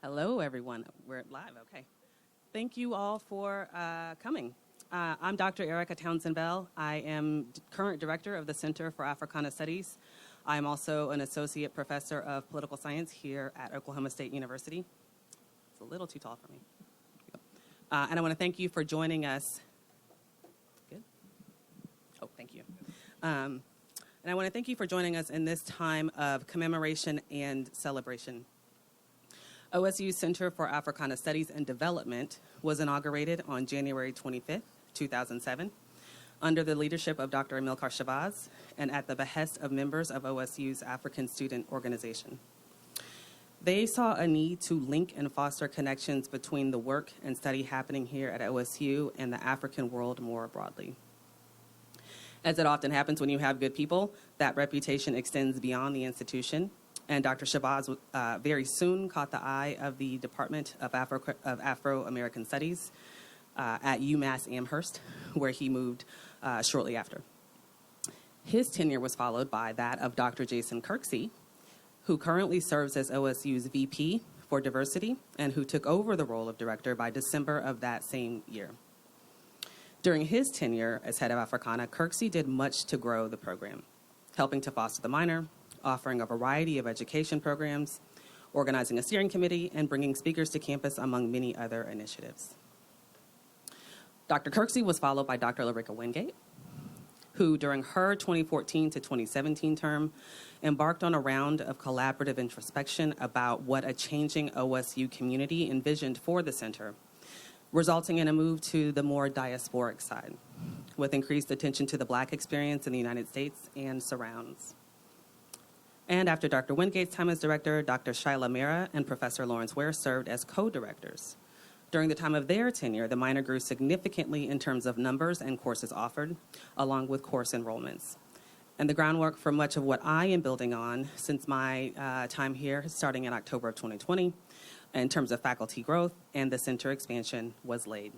Hello, everyone. We're live, okay. Thank you all for coming. I'm Dr. Erica Townsend-Bell. I am current director of the Center for Africana Studies. I'm also an associate professor of political science here at Oklahoma State University. It's a little too tall for me. And I want to thank you for joining us. Good? Oh, thank you. And I want to thank you for joining us in this time of commemoration and celebration. OSU's Center for Africana Studies and Development was inaugurated on January 25th, 2007, under the leadership of Dr. Amilcar Shabazz and at the behest of members of OSU's African Student Organization. They saw a need to link and foster connections between the work and study happening here at OSU and the African world more broadly. As it often happens when you have good people, that reputation extends beyond the institution. And Dr. Shabazz very soon caught the eye of the Department of Afro-American Studies at UMass Amherst, where he moved shortly after. His tenure was followed by that of Dr. Jason Kirksey, who currently serves as OSU's VP for Diversity and who took over the role of director by December of that same year. During his tenure as head of Africana, Kirksey did much to grow the program, helping to foster the minor, offering a variety of education programs, organizing a steering committee, and bringing speakers to campus, among many other initiatives. Dr. Kirksey was followed by Dr. Larica Wingate, who during her 2014 to 2017 term embarked on a round of collaborative introspection about what a changing OSU community envisioned for the center, resulting in a move to the more diasporic side, with increased attention to the Black experience in the United States and surrounds. And after Dr. Wingate's time as director, Dr. Shyla Mera and Professor Lawrence Ware served as co-directors. During the time of their tenure, the minor grew significantly in terms of numbers and courses offered, along with course enrollments. And the groundwork for much of what I am building on since my time here, starting in October of 2020, in terms of faculty growth and the center expansion, was laid.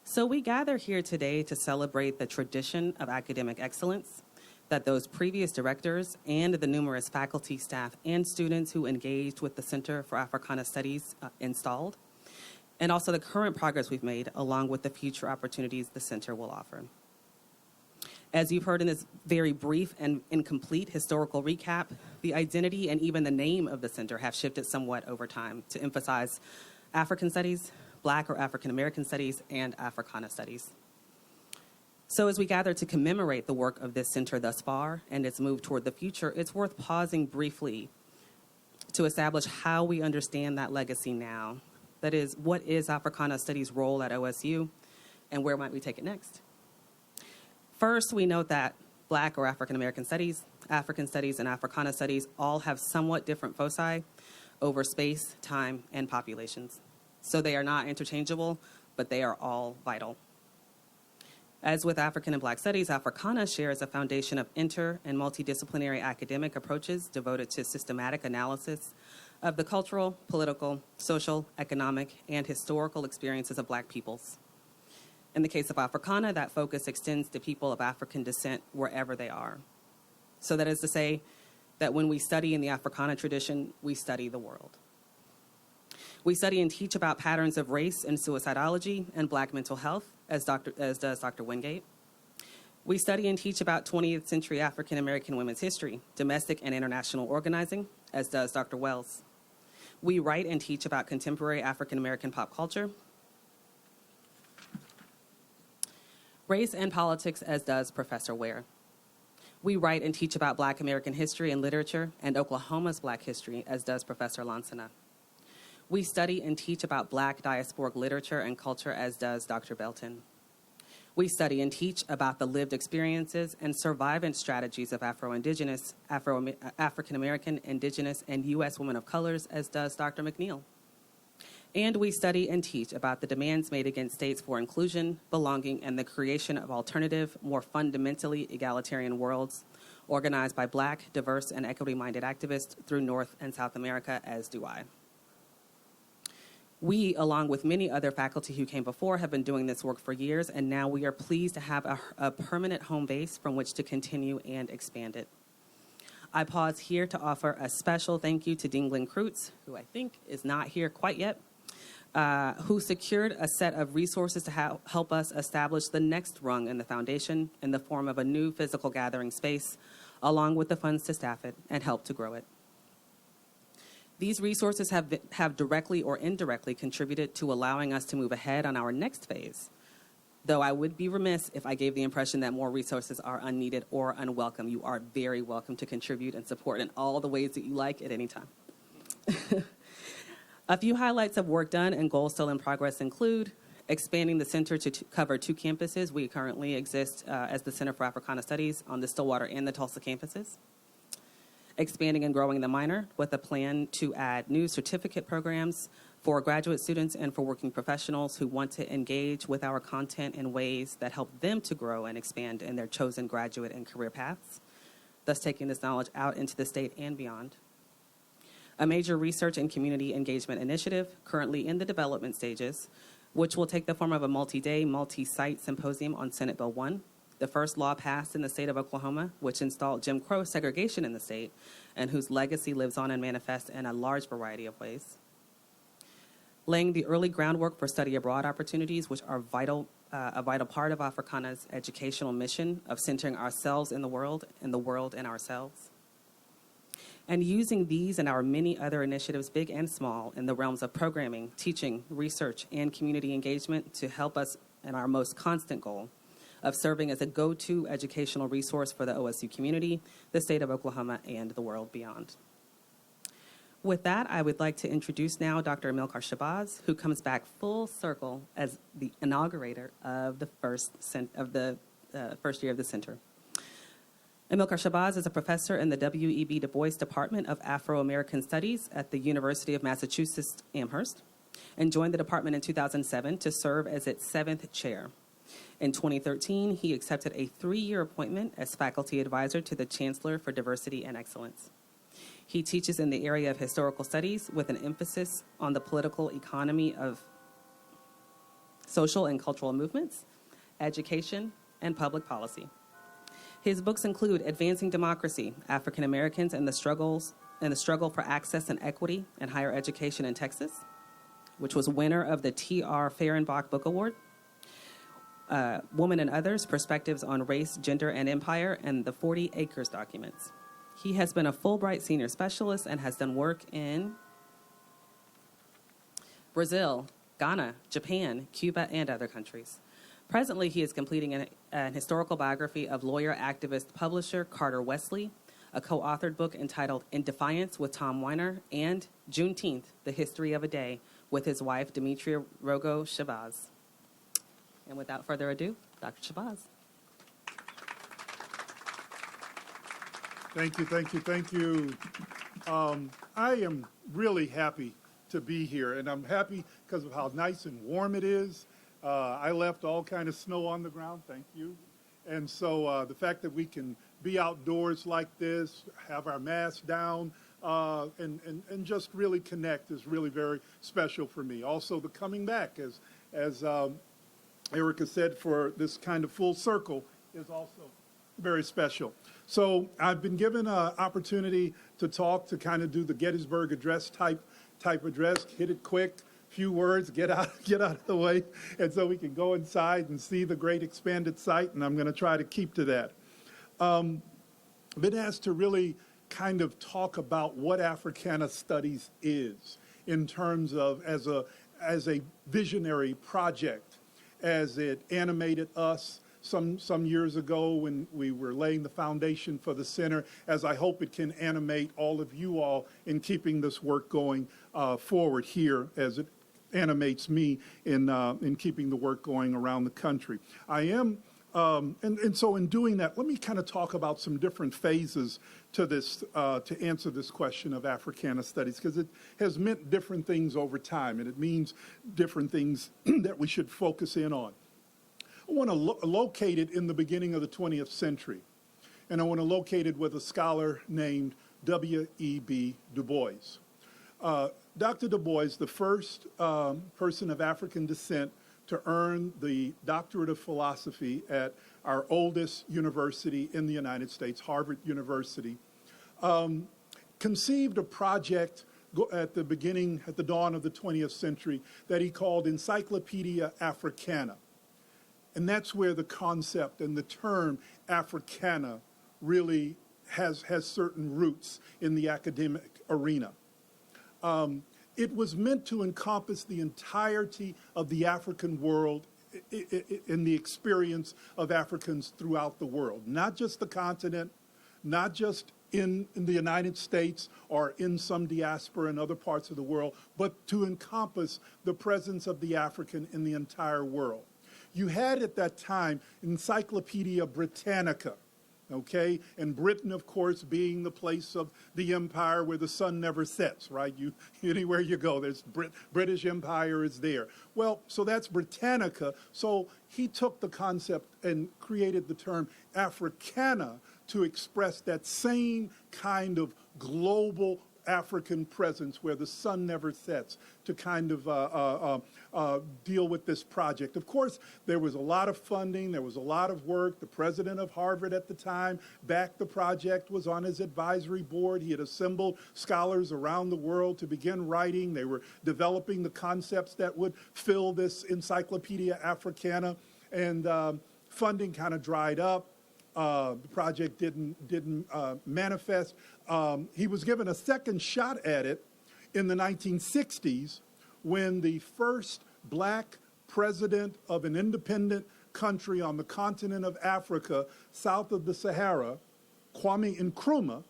So we gather here today to celebrate the tradition of academic excellence that those previous directors and the numerous faculty, staff, and students who engaged with the Center for Africana Studies installed, and also the current progress we've made, along with the future opportunities the center will offer. As you've heard in this very brief and incomplete historical recap, the identity and even the name of the center have shifted somewhat over time to emphasize African studies, Black or African American studies, and Africana studies. So as we gather to commemorate the work of this center thus far and its move toward the future, it's worth pausing briefly to establish how we understand that legacy now. That is, what is Africana Studies' role at OSU, and where might we take it next? First, we note that Black or African American studies, African studies, and Africana studies all have somewhat different foci over space, time, and populations. So they are not interchangeable, but they are all vital. As with African and Black studies, Africana shares a foundation of inter- and multidisciplinary academic approaches devoted to systematic analysis of the cultural, political, social, economic, and historical experiences of Black peoples. In the case of Africana, that focus extends to people of African descent wherever they are. So that is to say that when we study in the Africana tradition, we study the world. We study and teach about patterns of race and suicidology and Black mental health, as does Dr. Wingate. We study and teach about 20th century African American women's history, domestic and international organizing, as does Dr. Wells. We write and teach about contemporary African American pop culture, race and politics, as does Professor Ware. We write and teach about Black American history and literature and Oklahoma's Black history, as does Professor Lansana. We study and teach about Black diasporic literature and culture, as does Dr. Belton. We study and teach about the lived experiences and survivance strategies of Afro-Indigenous, African-American, Indigenous, and U.S. women of colors, as does Dr. McNeil. And we study and teach about the demands made against states for inclusion, belonging, and the creation of alternative, more fundamentally egalitarian worlds, organized by Black, diverse, and equity-minded activists through North and South America, as do I. We, along with many other faculty who came before, have been doing this work for years, and now we are pleased to have a permanent home base from which to continue and expand it. I pause here to offer a special thank you to Dinglin Kreutz, who I think is not here quite yet, who secured a set of resources to help us establish the next rung in the foundation in the form of a new physical gathering space, along with the funds to staff it and help to grow it. These resources have directly or indirectly contributed to allowing us to move ahead on our next phase, though I would be remiss if I gave the impression that more resources are unneeded or unwelcome. You are very welcome to contribute and support in all the ways that you like at any time. A few highlights of work done and goals still in progress include expanding the center to cover 2 campuses. We currently exist as the Center for Africana Studies on the Stillwater and the Tulsa campuses. Expanding and growing the minor with a plan to add new certificate programs for graduate students and for working professionals who want to engage with our content in ways that help them to grow and expand in their chosen graduate and career paths, thus taking this knowledge out into the state and beyond. A major research and community engagement initiative currently in the development stages, which will take the form of a multi-day, multi-site symposium on Senate Bill 1, the first law passed in the state of Oklahoma, which installed Jim Crow segregation in the state and whose legacy lives on and manifests in a large variety of ways. Laying the early groundwork for study abroad opportunities, which are a vital part of Africana's educational mission of centering ourselves in the world in ourselves. And using these and our many other initiatives, big and small, in the realms of programming, teaching, research, and community engagement to help us in our most constant goal of serving as a go-to educational resource for the OSU community, the state of Oklahoma, and the world beyond. With that, I would like to introduce now Dr. Amilcar Shabazz, who comes back full circle as the inaugurator of the first year of the center. Amilcar Shabazz is a professor in the W.E.B. Du Bois Department of Afro-American Studies at the University of Massachusetts Amherst, and joined the department in 2007 to serve as its 7th chair. In 2013, he accepted a 3-year appointment as faculty advisor to the Chancellor for Diversity and Excellence. He teaches in the area of historical studies with an emphasis on the political economy of social and cultural movements, education, and public policy. His books include Advancing Democracy, African Americans and the Struggle for Access and Equity in Higher Education in Texas, which was winner of the T.R. Fehrenbach Book Award, Woman and Others, Perspectives on Race, Gender, and Empire, and the 40 Acres documents. He has been a Fulbright Senior Specialist and has done work in Brazil, Ghana, Japan, Cuba, and other countries. Presently, he is completing an historical biography of lawyer, activist, publisher Carter Wesley, a co-authored book entitled In Defiance with Tom Weiner, and Juneteenth, The History of a Day, with his wife, Demetria Rogo Shabazz. And without further ado, Dr. Shabazz. Thank you, thank you, thank you. I am really happy to be here, and I'm happy because of how nice and warm it is. I left all kind of snow on the ground, thank you. And so the fact that we can be outdoors like this, have our masks down, and just really connect is really very special for me. Also, the coming back, as Erica said, for this kind of full circle is also very special. So I've been given an opportunity to talk, to kind of do the Gettysburg Address type address, hit it quick, few words, get out of the way, and so we can go inside and see the great expanded site, and I'm going to try to keep to that. Been asked to really kind of talk about what Africana Studies is in terms of as a visionary project, as it animated us some years ago when we were laying the foundation for the center, as I hope it can animate all of you all in keeping this work going forward here, as it animates me in keeping the work going around the country. I am, and so in doing that, let me kind of talk about some different phases to this, to answer this question of Africana Studies, because it has meant different things over time, and it means different things that we should focus in on. I want to locate it in the beginning of the 20th century, and I want to locate it with a scholar named W.E.B. Du Bois. Dr. Du Bois, the first person of African descent to earn the doctorate of philosophy at our oldest university in the United States, Harvard University, conceived a project at the dawn of the 20th century that he called Encyclopedia Africana. And that's where the concept and the term Africana really has certain roots in the academic arena. It was meant to encompass the entirety of the African world in the experience of Africans throughout the world, not just the continent, not just in the United States or in some diaspora in other parts of the world, but to encompass the presence of the African in the entire world. You had at that time Encyclopedia Britannica, okay? And Britain, of course, being the place of the empire where the sun never sets, right? Anywhere you go, there's British Empire is there. Well, so that's Britannica. So he took the concept and created the term Africana to express that same kind of global African presence where the sun never sets, to kind of deal with this project. Of course, there was a lot of funding, there was a lot of work. The president of Harvard at the time backed the project, was on his advisory board. He had assembled scholars around the world to begin writing. They were developing the concepts that would fill this Encyclopedia Africana, and funding kind of dried up. The project didn't manifest. He was given a second shot at it in the 1960s when the first black president of an independent country on the continent of Africa, south of the Sahara, Kwame Nkrumah,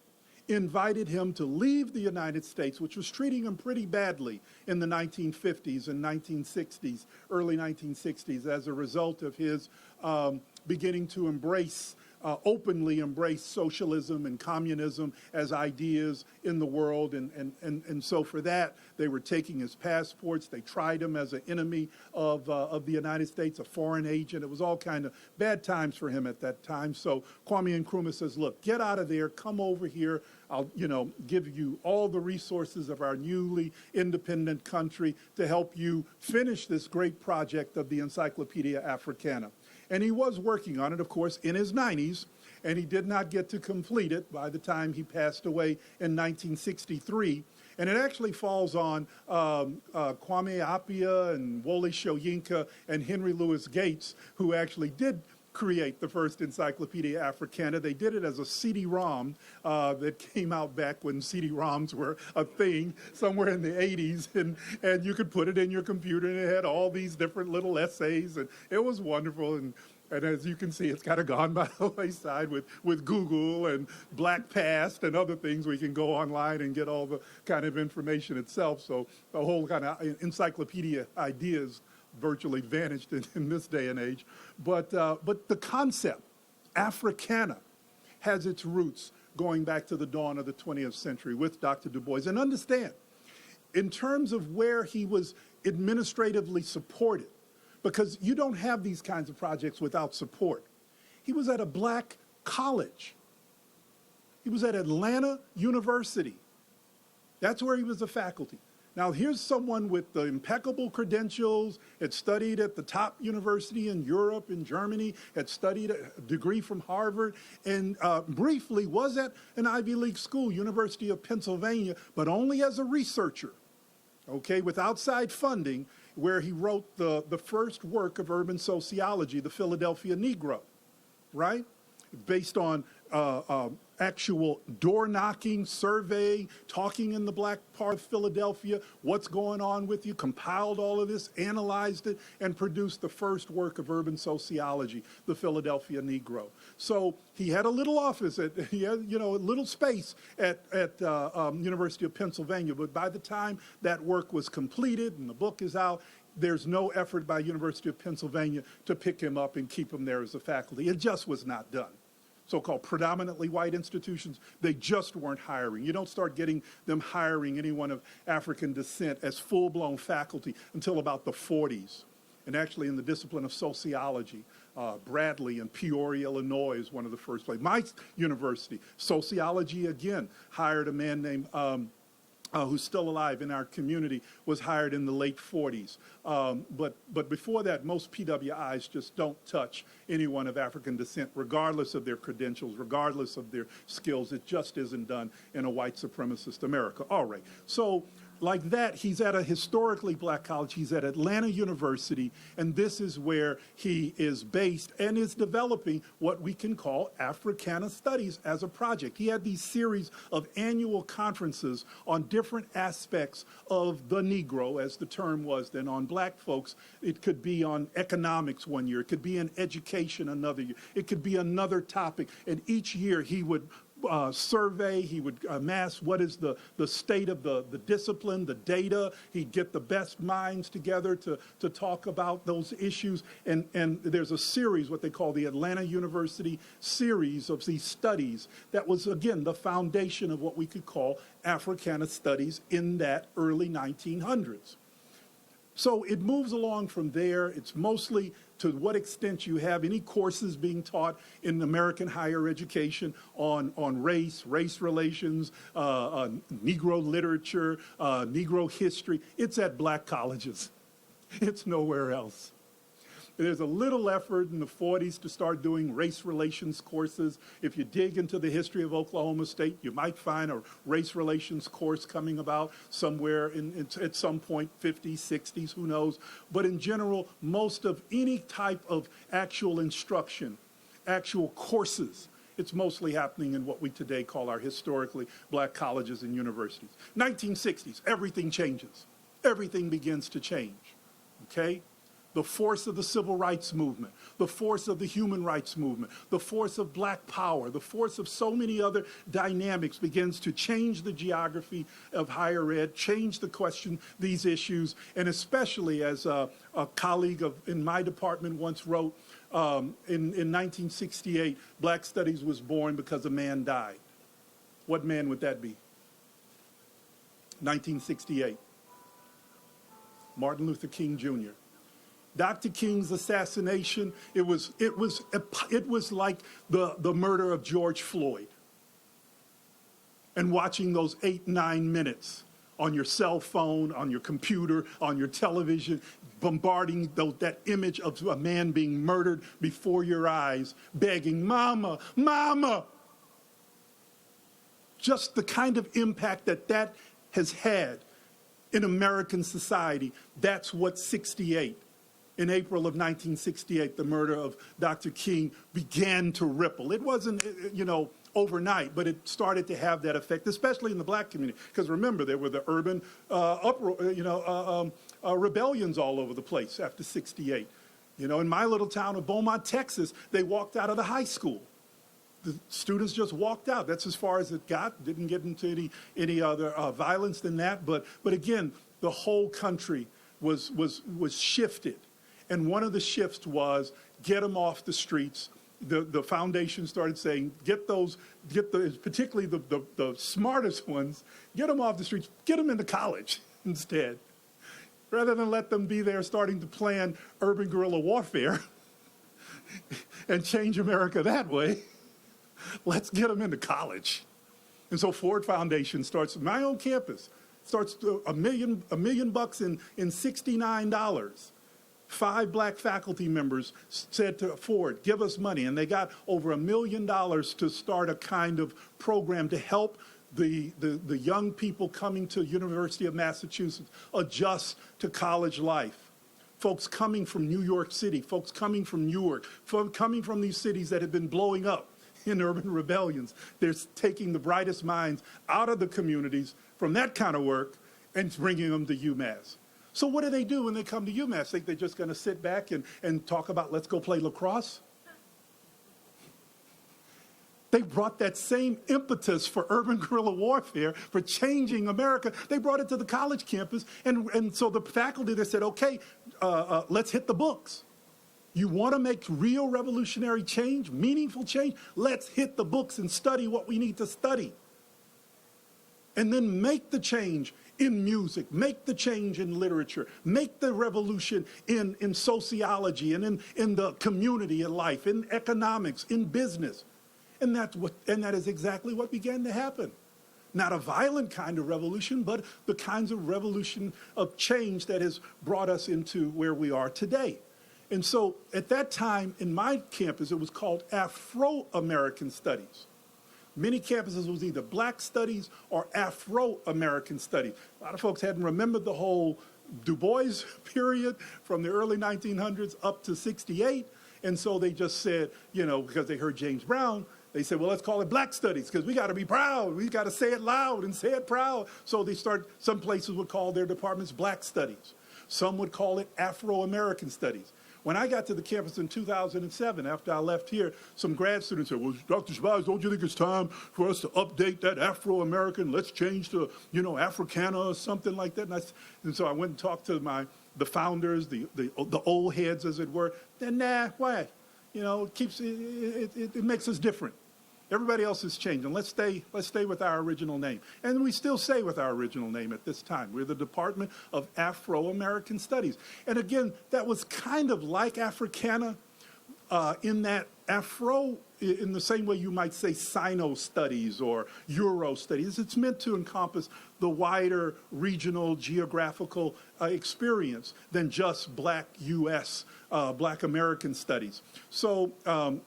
invited him to leave the United States, which was treating him pretty badly in the 1950s and 1960s, early 1960s, as a result of his beginning to openly embrace socialism and communism as ideas in the world. And so for that, they were taking his passports. They tried him as an enemy of the United States, a foreign agent. It was all kind of bad times for him at that time. So Kwame Nkrumah says, look, get out of there, come over here. I'll, give you all the resources of our newly independent country to help you finish this great project of the Encyclopedia Africana. And he was working on it, of course, in his 90s, and he did not get to complete it by the time he passed away in 1963. And it actually falls on Kwame Appiah and Wole Soyinka and Henry Louis Gates, who actually did create the first Encyclopedia Africana. They did it as a CD-ROM that came out back when CD-ROMs were a thing, somewhere in the 80s, and you could put it in your computer, and it had all these different little essays, and it was wonderful. And as you can see, it's kind of gone by the wayside with Google and BlackPast and other things where you can go online and get all the kind of information itself. So the whole kind of encyclopedia ideas virtually vanished in this day and age. But the concept, Africana, has its roots going back to the dawn of the 20th century with Dr. Du Bois. And understand, in terms of where he was administratively supported, because you don't have these kinds of projects without support. He was at a black college. He was at Atlanta University. That's where he was a faculty. Now, here's someone with the impeccable credentials, had studied at the top university in Europe, in Germany, had studied a degree from Harvard, and briefly was at an Ivy League school, University of Pennsylvania, but only as a researcher, okay, with outside funding, where he wrote the first work of urban sociology, The Philadelphia Negro, right? Based on actual door-knocking, survey, talking in the black part of Philadelphia, what's going on with you, compiled all of this, analyzed it, and produced the first work of urban sociology, The Philadelphia Negro. So he had a little office, he had, a little space at University of Pennsylvania, but by the time that work was completed and the book is out, there's no effort by University of Pennsylvania to pick him up and keep him there as a faculty. It just was not done. So-called predominantly white institutions, they just weren't hiring. You don't start getting them hiring anyone of African descent as full-blown faculty until about the 40s. And actually in the discipline of sociology, Bradley in Peoria, Illinois is one of the first places. My university, sociology again, hired a man named who's still alive in our community, was hired in the late 40s. But before that, most PWIs just don't touch anyone of African descent, regardless of their credentials, regardless of their skills. It just isn't done in a white supremacist America. All right. So like that, he's at a historically black college. He's at Atlanta University, and this is where he is based and is developing what we can call Africana Studies as a project. He had these series of annual conferences on different aspects of the Negro, as the term was then, on black folks. It could be on economics one year. It could be in education another year. It could be another topic. And each year he would survey, he would amass what is the state of the discipline, the data. He'd get the best minds together to talk about those issues. And there's a series, what they call the Atlanta University series of these studies that was, again, the foundation of what we could call Africana Studies in that early 1900s. So it moves along from there. It's mostly to what extent you have any courses being taught in American higher education on race relations, Negro literature, Negro history. It's at black colleges. It's nowhere else. There's a little effort in the 40s to start doing race relations courses. If you dig into the history of Oklahoma State, you might find a race relations course coming about somewhere at some point, 50s, 60s, who knows. But in general, most of any type of actual instruction, actual courses, it's mostly happening in what we today call our historically black colleges and universities. 1960s, everything changes. Everything begins to change, okay? The force of the civil rights movement, the force of the human rights movement, the force of black power, the force of so many other dynamics begins to change the geography of higher ed, change the question, these issues, and especially as a colleague in my department once wrote, in 1968, Black Studies was born because a man died. What man would that be? 1968. Martin Luther King Jr. Dr. King's assassination, it was like the murder of George Floyd. And watching those 8-9 minutes on your cell phone, on your computer, on your television, bombarding that image of a man being murdered before your eyes, begging, "Mama, Mama." Just the kind of impact that has had in American society, that's what 68. In April of 1968, the murder of Dr. King began to ripple. It wasn't, overnight, but it started to have that effect, especially in the black community. Because remember, there were the urban rebellions all over the place after 68. In my little town of Beaumont, Texas, they walked out of the high school. The students just walked out. That's as far as it got. Didn't get into any other violence than that. But again, the whole country was shifted. And one of the shifts was get them off the streets. The foundation started saying, particularly the smartest ones, get them off the streets, get them into college instead. Rather than let them be there starting to plan urban guerrilla warfare and change America that way, let's get them into college. And so Ford Foundation starts, my own campus, starts $1 million in $69. 5 black faculty members said to Ford, give us money. And they got over $1 million to start a kind of program to help the young people coming to University of Massachusetts adjust to college life. Folks coming from New York City, folks coming from Newark, coming from these cities that have been blowing up in urban rebellions. They're taking the brightest minds out of the communities from that kind of work and bringing them to UMass. So what do they do when they come to UMass? Think they're just going to sit back and talk about, let's go play lacrosse? They brought that same impetus for urban guerrilla warfare, for changing America. They brought it to the college campus. And so the faculty, they said, okay, let's hit the books. You want to make real revolutionary change, meaningful change? Let's hit the books and study what we need to study. And then make the change in music, make the change in literature, make the revolution in sociology and in the community in life, in economics, in business. And that is exactly what began to happen. Not a violent kind of revolution, but the kinds of revolution of change that has brought us into where we are today. And so at that time in my campus, it was called Afro-American Studies. Many campuses was either Black Studies or Afro-American Studies. A lot of folks hadn't remembered the whole Du Bois period from the early 1900s up to 68. And so they just said, you know, because they heard James Brown, they said, well, let's call it Black Studies because we got to be proud. We got to say it loud and say it proud. So some places would call their departments Black Studies. Some would call it Afro-American Studies. When I got to the campus in 2007, after I left here, some grad students said, well, Dr. Shabazz, don't you think it's time for us to update that Afro-American? Let's change to, you know, Africana or something like that. And so I went and talked to the founders, the old heads, as it were. Then, nah, why? You know, it makes us different. Everybody else is changing. Let's stay with our original name. And we still say with our original name at this time. We're the Department of Afro-American Studies. And again, that was kind of like Africana in that Afro, in the same way you might say Sino studies or Euro studies, it's meant to encompass the wider regional geographical experience than just Black U.S., Black American studies. So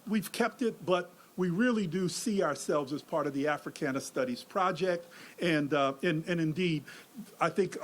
we've kept it, but we really do see ourselves as part of the Africana Studies project. And indeed, I think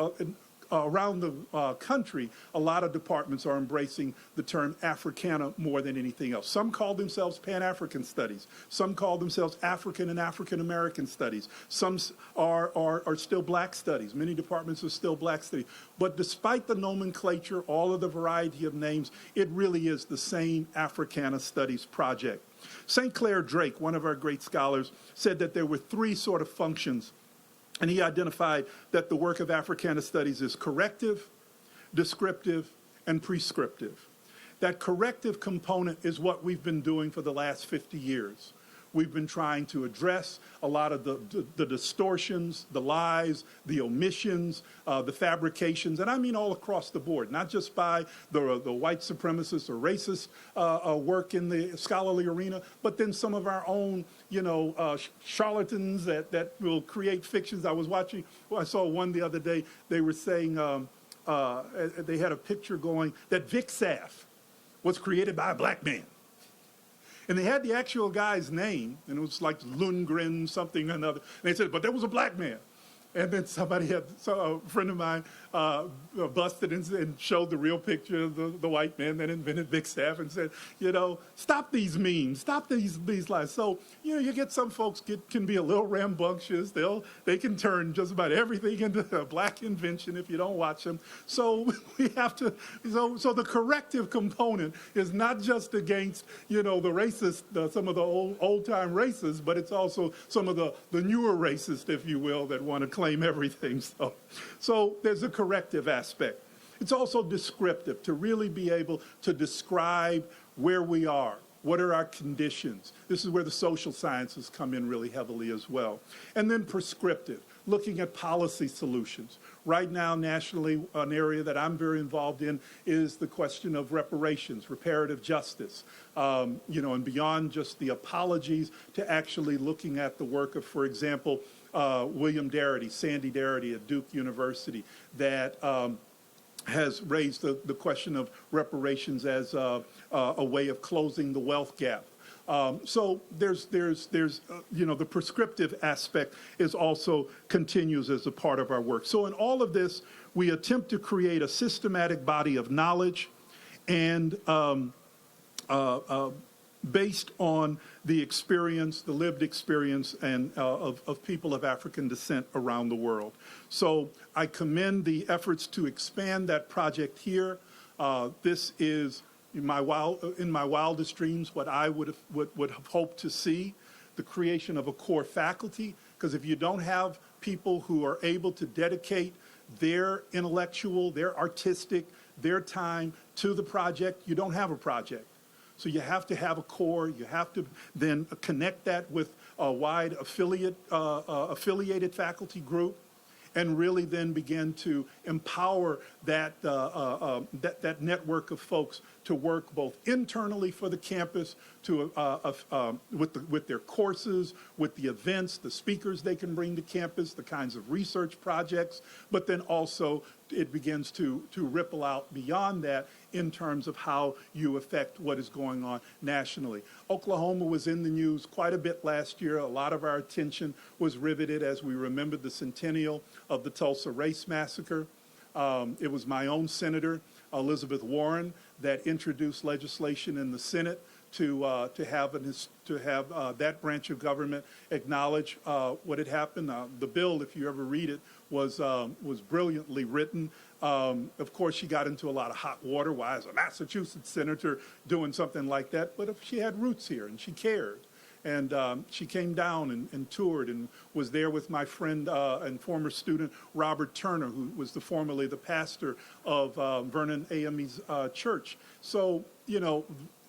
around the country, a lot of departments are embracing the term Africana more than anything else. Some call themselves Pan-African Studies. Some call themselves African and African-American Studies. Some are still Black Studies. Many departments are still Black Studies. But despite the nomenclature, all of the variety of names, it really is the same Africana Studies project. St. Clair Drake, one of our great scholars, said that there were three sort of functions, and he identified that the work of Africana Studies is corrective, descriptive, and prescriptive. That corrective component is what we've been doing for the last 50 years. We've been trying to address a lot of the distortions, the lies, the omissions, the fabrications, and I mean all across the board, not just by the white supremacist or racist work in the scholarly arena, but then some of our own, you know, charlatans that will create fictions. I saw one the other day, they were saying, they had a picture going that Vic Saf was created by a Black man. And they had the actual guy's name, and it was like Lundgren, something or another. And they said, but there was a Black man. And then a friend of mine busted and showed the real picture of the white man that invented Vic Saf and said, you know, stop these memes, stop these lies. So, you know, you get some folks can be a little rambunctious. They can turn just about everything into a Black invention if you don't watch them. So we have to, so the corrective component is not just against, you know, the racist, some of the old-time racists, but it's also some of the newer racists, if you will, that want to claim everything. So there's a corrective aspect. It's also descriptive, to really be able to describe where we are. What are our conditions? This is where the social sciences come in really heavily as well. And then prescriptive, looking at policy solutions. Right now, nationally, an area that I'm very involved in is the question of reparations, reparative justice, you know, and beyond just the apologies to actually looking at the work of, for example, William Darity, Sandy Darity at Duke University, that has raised the question of reparations as a way of closing the wealth gap. So there's you know, the prescriptive aspect is also continues as a part of our work. So in all of this, we attempt to create a systematic body of knowledge and based on the experience, the lived experience and of people of African descent around the world. So I commend the efforts to expand that project here. This is in my wildest dreams what I would have hoped to see, the creation of a core faculty, because if you don't have people who are able to dedicate their intellectual, their artistic, their time to the project, you don't have a project. So you have to have a core. You have to then connect that with a wide affiliated faculty group, and really then begin to empower that network of folks to work both internally for the campus with their courses, with the events, the speakers they can bring to campus, the kinds of research projects, but then also it begins to ripple out beyond that in terms of how you affect what is going on nationally. Oklahoma was in the news quite a bit last year. A lot of our attention was riveted as we remembered the centennial of the Tulsa Race Massacre. It was my own senator, Elizabeth Warren, that introduced legislation in the Senate to have that branch of government acknowledge what had happened. The bill, if you ever read it, was brilliantly written. Of course, she got into a lot of hot water. Why is a Massachusetts senator doing something like that? But if she had roots here and she cared. And she came down and toured and was there with my friend and former student, Robert Turner, who was formerly the pastor of Vernon AME's church. So, you know,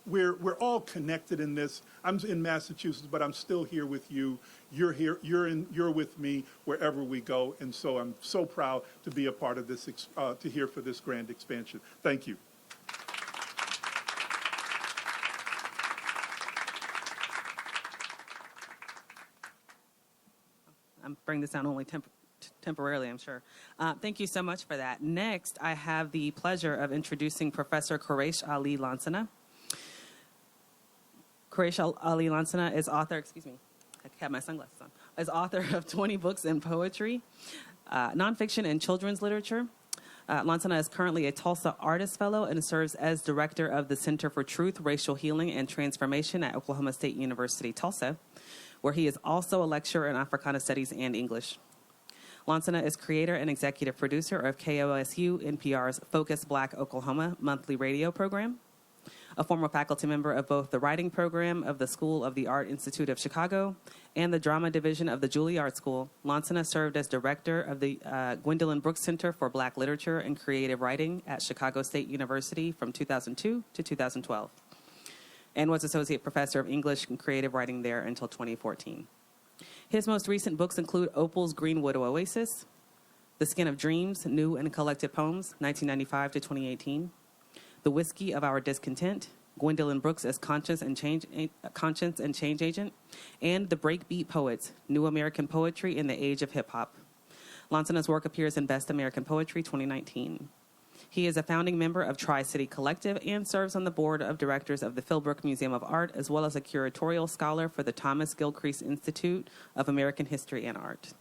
we're all connected in this. I'm in Massachusetts, but I'm still here with you. You're here. You're with me wherever we go. And so I'm so proud to be a part of this, to here for this grand expansion. Thank you. I'm bringing this down only temporarily, I'm sure. Thank you so much for that. Next, I have the pleasure of introducing Professor Quraish Ali Lansana. Quraish Ali Lansana is author, excuse me, I have my sunglasses on, is author of 20 books in poetry, nonfiction, and children's literature. Lansana is currently a Tulsa Artist Fellow and serves as director of the Center for Truth, Racial Healing, and Transformation at Oklahoma State University, Tulsa, where he is also a lecturer in Africana Studies and English. Lansana is creator and executive producer of KOSU NPR's Focus Black Oklahoma monthly radio program. A former faculty member of both the writing program of the School of the Art Institute of Chicago and the drama division of the Juilliard School, Lansana served as director of the Gwendolyn Brooks Center for Black Literature and Creative Writing at Chicago State University from 2002 to 2012, and was associate professor of English and creative writing there until 2014. His most recent books include Opal's Greenwood Oasis, The Skin of Dreams, New and Collected Poems, 1995 to 2018, The Whiskey of Our Discontent, Gwendolyn Brooks as Conscience and Change Agent, and The Breakbeat Poets, New American Poetry in the Age of Hip Hop. Lansana's work appears in Best American Poetry 2019. He is a founding member of Tri-City Collective and serves on the board of directors of the Philbrook Museum of Art, as well as a curatorial scholar for the Thomas Gilcrease Institute of American History and Art.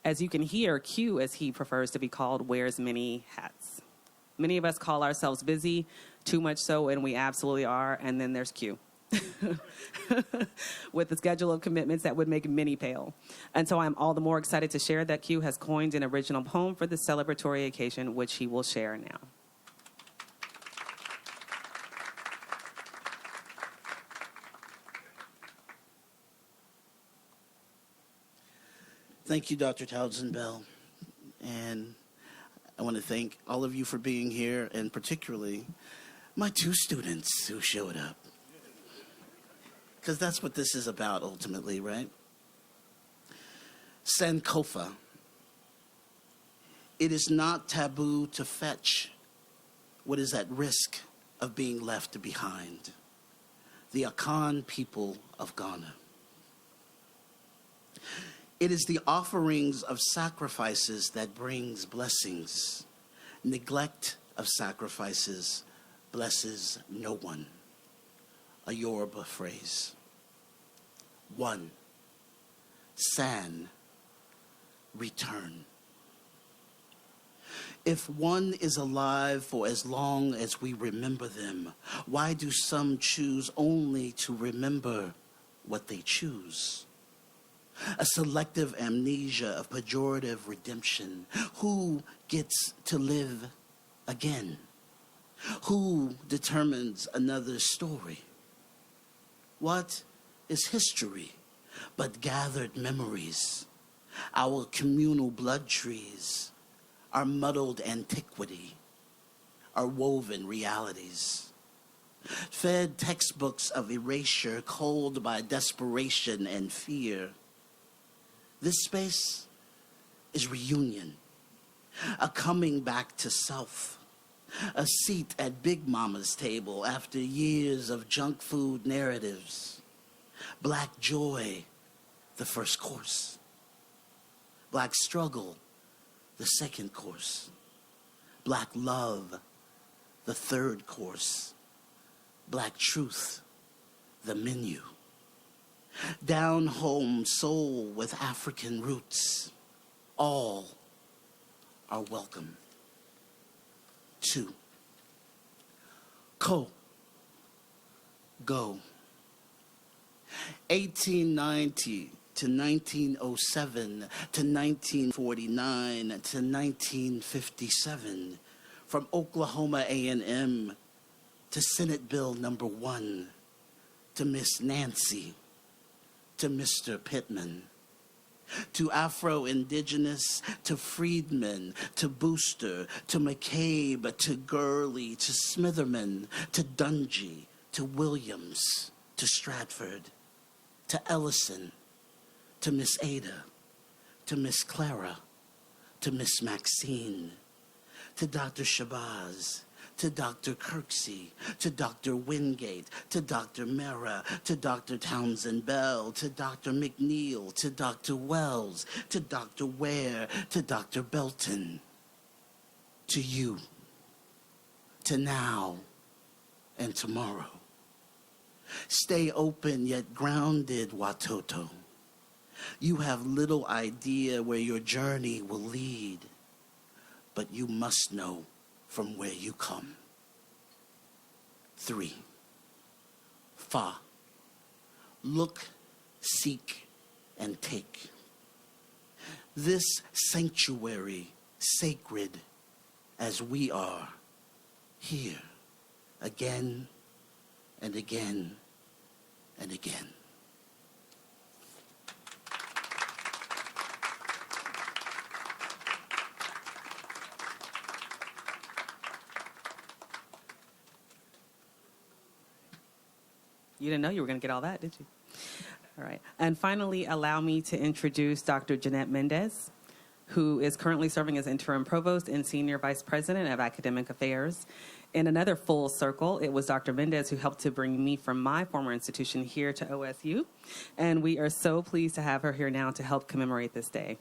As you can hear, Q, as he prefers to be called, wears many hats. Many of us call ourselves busy, too much so, and we absolutely are, and then there's Q. With a schedule of commitments that would make many pale. And so I'm all the more excited to share that Q has coined an original poem for this celebratory occasion, which he will share now. Thank you, Dr. Townsend-Bell. And I want to thank all of you for being here, and particularly my two students who showed up. Because that's what this is about ultimately, right? Sankofa. It is not taboo to fetch what is at risk of being left behind. The Akan people of Ghana. It is the offerings of sacrifices that brings blessings. Neglect of sacrifices blesses no one. A Yoruba phrase. 1. San, return. If one is alive for as long as we remember them, why do some choose only to remember what they choose? A selective amnesia of pejorative redemption. Who gets to live again? Who determines another story? What is history but gathered memories? Our communal blood trees, our muddled antiquity, our woven realities. Fed textbooks of erasure, cold by desperation and fear. This space is reunion, a coming back to self, A seat at Big Mama's table after years of junk food narratives. Black joy, the first course. Black struggle, the second course. Black love, the third course. Black truth, the menu. Down home soul with African roots. All are welcome. 2. Go. 1890 to 1907 to 1949 to 1957. From Oklahoma A&M to Senate Bill number 1 to Miss Nancy to Mr. Pittman. To Afro-Indigenous, to Friedman, to Booster, to McCabe, to Gurley, to Smitherman, to Dungy, to Williams, to Stratford, to Ellison, to Miss Ada, to Miss Clara, to Miss Maxine, to Dr. Shabazz, to Dr. Kirksey, to Dr. Wingate, to Dr. Mera, to Dr. Townsend-Bell, to Dr. McNeil, to Dr. Wells, to Dr. Ware, to Dr. Belton, to you, to now and tomorrow. Stay open yet grounded, Watoto. You have little idea where your journey will lead, but you must know from where you come. 3. Fa. Look, seek, and take. This sanctuary sacred as we are here again and again and again. You didn't know you were going to get all that, did you? All right. And finally, allow me to introduce Dr. Jeanette Mendez, who is currently serving as interim provost and senior vice president of academic affairs. In another full circle, it was Dr. Mendez who helped to bring me from my former institution here to OSU. And we are so pleased to have her here now to help commemorate this day.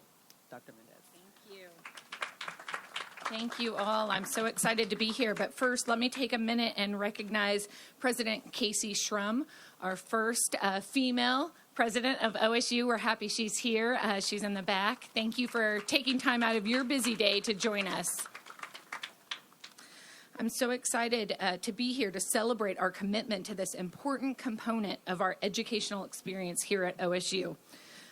Dr. Mendez. Thank you all. I'm so excited to be here. But first, let me take a minute and recognize President Casey Shrum, our first female president of OSU. We're happy she's here. She's in the back. Thank you for taking time out of your busy day to join us. I'm so excited to be here to celebrate our commitment to this important component of our educational experience here at OSU.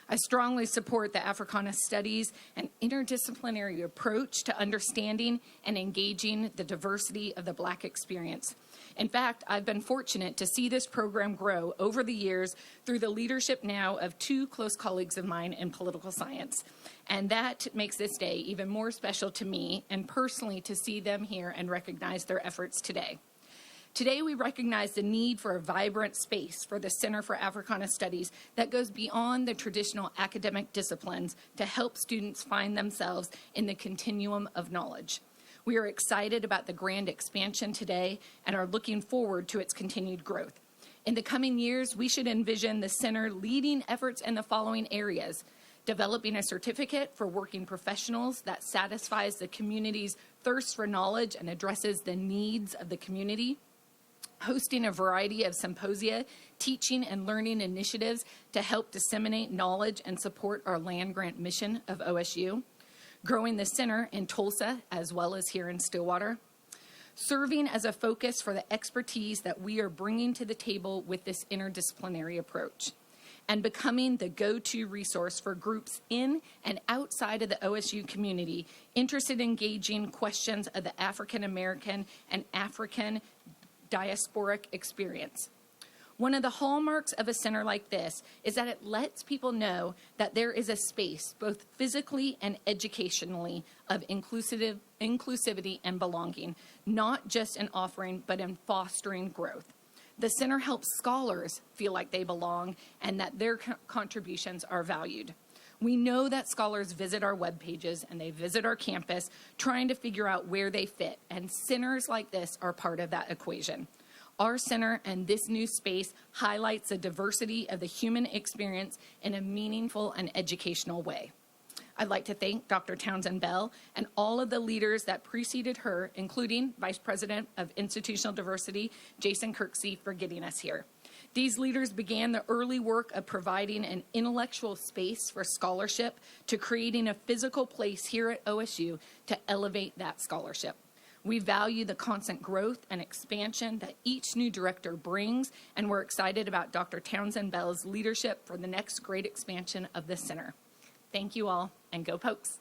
I strongly support the Africana Studies and interdisciplinary approach to understanding and engaging the diversity of the Black experience. In fact, I've been fortunate to see this program grow over the years through the leadership now of 2 close colleagues of mine in political science. And that makes this day even more special to me and personally to see them here and recognize their efforts today. Today, we recognize the need for a vibrant space for the Center for Africana Studies that goes beyond the traditional academic disciplines to help students find themselves in the continuum of knowledge. We are excited about the grand expansion today and are looking forward to its continued growth. In the coming years, we should envision the center leading efforts in the following areas: developing a certificate for working professionals that satisfies the community's thirst for knowledge and addresses the needs of the community, hosting a variety of symposia, teaching and learning initiatives to help disseminate knowledge and support our land-grant mission of OSU, growing the center in Tulsa as well as here in Stillwater, serving as a focus for the expertise that we are bringing to the table with this interdisciplinary approach, and becoming the go-to resource for groups in and outside of the OSU community interested in engaging questions of the African American and African diasporic experience. One of the hallmarks of a center like this is that it lets people know that there is a space, both physically and educationally, of inclusivity and belonging, not just in offering, but in fostering growth. The center helps scholars feel like they belong and that their contributions are valued. We know that scholars visit our web pages and they visit our campus trying to figure out where they fit, and centers like this are part of that equation. Our center and this new space highlights the diversity of the human experience in a meaningful and educational way. I'd like to thank Dr. Townsend-Bell and all of the leaders that preceded her, including Vice President of Institutional Diversity, Jason Kirksey, for getting us here. These leaders began the early work of providing an intellectual space for scholarship to creating a physical place here at OSU to elevate that scholarship. We value the constant growth and expansion that each new director brings, and we're excited about Dr. Townsend-Bell's leadership for the next great expansion of the center. Thank you all, and go Pokes.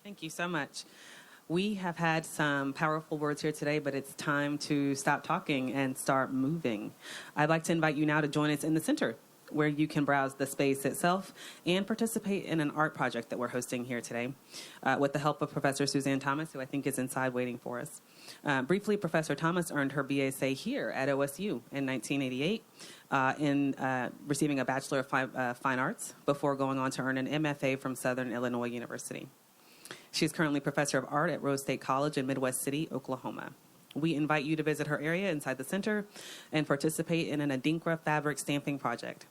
Thank you so much. We have had some powerful words here today, but it's time to stop talking and start moving. I'd like to invite you now to join us in the center, where you can browse the space itself and participate in an art project that we're hosting here today with the help of Professor Suzanne Thomas, who I think is inside waiting for us. Briefly, Professor Thomas earned her BSA here at OSU in 1988 in receiving a Bachelor of Fine Arts before going on to earn an MFA from Southern Illinois University. She is currently Professor of Art at Rose State College in Midwest City, Oklahoma. We invite you to visit her area inside the center and participate in an Adinkra fabric stamping project.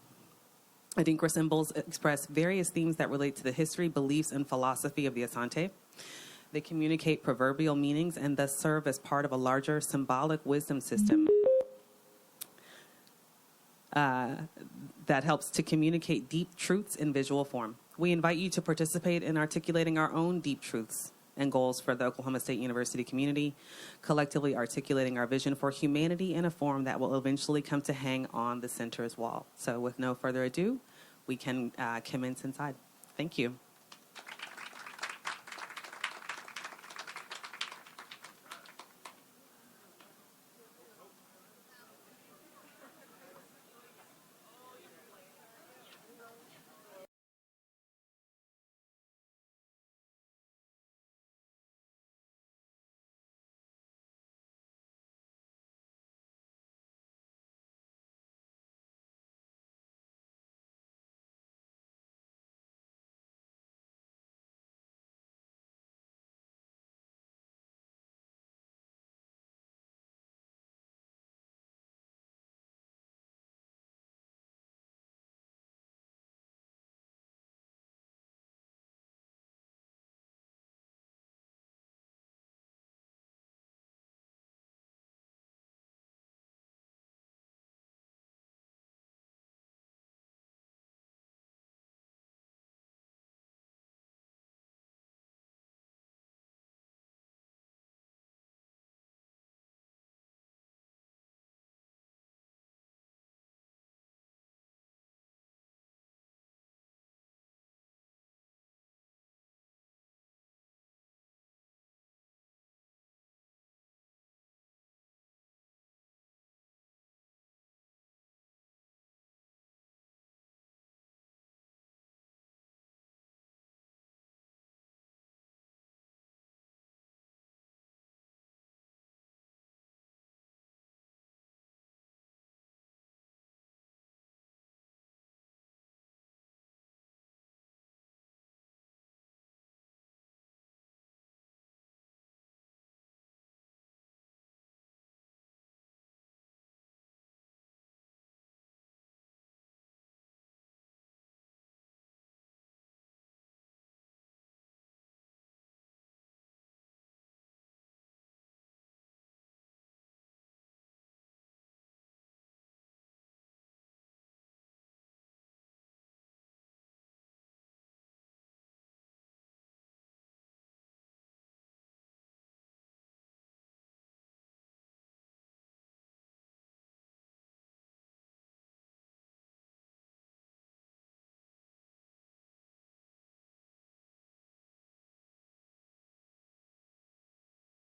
Adinkra symbols express various themes that relate to the history, beliefs, and philosophy of the Asante. They communicate proverbial meanings and thus serve as part of a larger symbolic wisdom system that helps to communicate deep truths in visual form. We invite you to participate in articulating our own deep truths and goals for the Oklahoma State University community, collectively articulating our vision for humanity in a form that will eventually come to hang on the center's wall. So with no further ado, we can commence inside. Thank you.